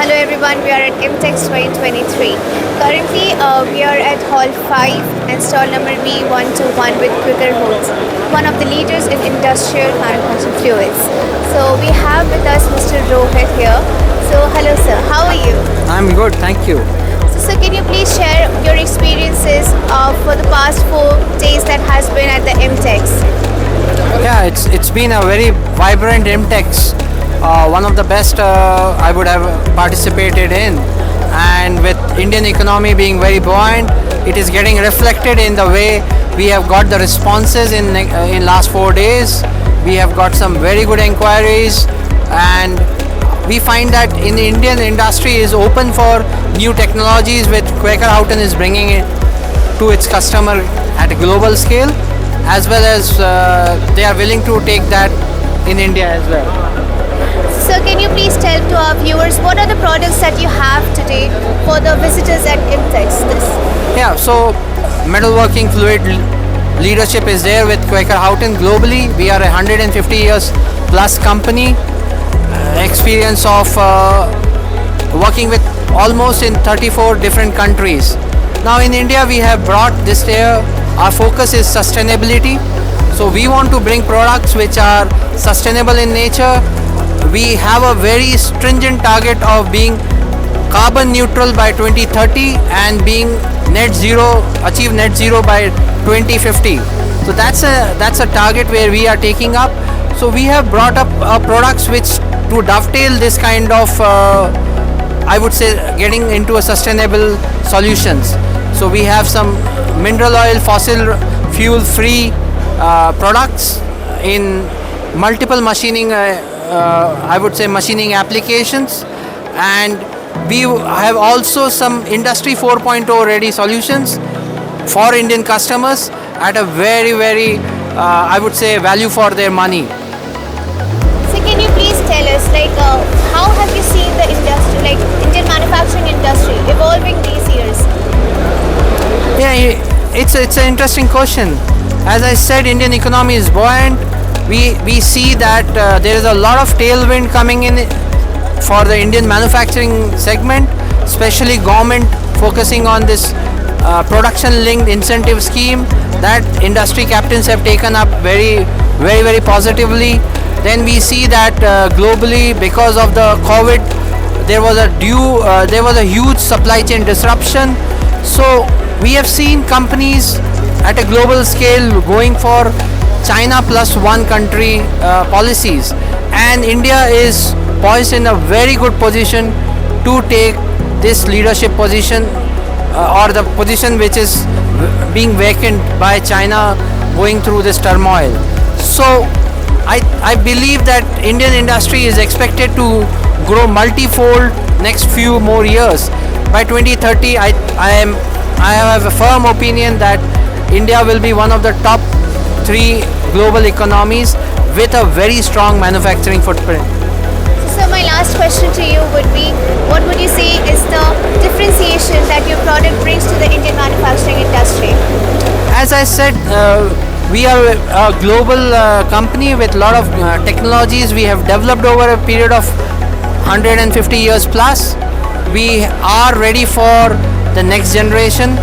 Hello everyone, we are at IMTEX 2023. Currently, we are at Hall 5 and stall number B121 with Quaker Houghton, one of the leaders in industrial manufacturing fluids. So we have with us Mr. Rohit here. So hello sir, how are you? I'm good, thank you. So sir, can you please share your experiences for the past 4 days that has been at the IMTEX? Yeah, it's been a very vibrant IMTEX. One of the best I would have participated in, and with Indian economy being very buoyant, it is getting reflected in the way we have got the responses in last 4 days. We have got some very good inquiries, and we find that in the Indian industry is open for new technologies, which Quaker Houghton is bringing it to its customer at a global scale, as well as they are willing to take that in India as well. So can you please tell to our viewers what are the products that you have today for the visitors at IMTEX? Yeah, so metalworking fluid leadership is there with Quaker Houghton globally. We are a 150 years plus company, experience of working with almost in 34 different countries. Now in India we have brought this year, our focus is sustainability. So we want to bring products which are sustainable in nature. We have a very stringent target of being carbon neutral by 2030 and being achieve net zero by 2050. So that's a target where we are taking up. So we have brought up products which to dovetail this kind of I would say getting into a sustainable solutions. So we have some mineral oil, fossil fuel free products in multiple machining I would say machining applications, and we have also some industry 4.0 ready solutions for Indian customers at a very I would say value for their money. So can you please tell us how have you seen the industry, Indian manufacturing industry evolving these years? Yeah, it's an interesting question. As I said, Indian economy is buoyant. We see that there is a lot of tailwind coming in for the Indian manufacturing segment, especially government focusing on this production-linked incentive scheme that industry captains have taken up very positively. Then we see that globally, because of the COVID, there was a huge supply chain disruption. So we have seen companies at a global scale going for China plus one country policies, and India is poised in a very good position to take this leadership position or the position which is being vacant by China going through this turmoil. So I believe that Indian industry is expected to grow multifold next few more years. By 2030, I have a firm opinion that India will be one of the top 3 global economies with a very strong manufacturing footprint. So my last question to you would be, what would you say is the differentiation that your product brings to the Indian manufacturing industry? As I said, we are a global company with a lot of technologies we have developed over a period of 150 years plus. We are ready for the next generation.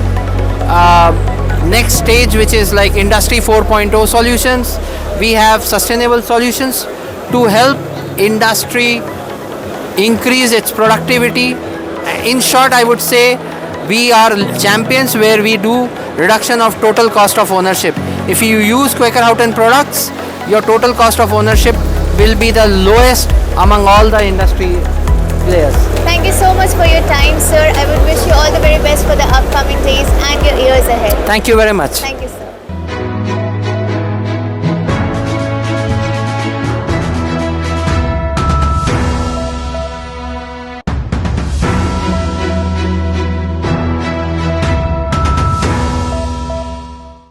Next stage, which is like industry 4.0 solutions. We have sustainable solutions to help industry increase its productivity. In short, I would say we are champions where we do reduction of total cost of ownership. If you use Quaker Houghton products, your total cost of ownership will be the lowest among all the industry players. Thank you so much for your time, sir. I would wish you all the very best for the upcoming days and your years ahead. Thank you very much. Thank you.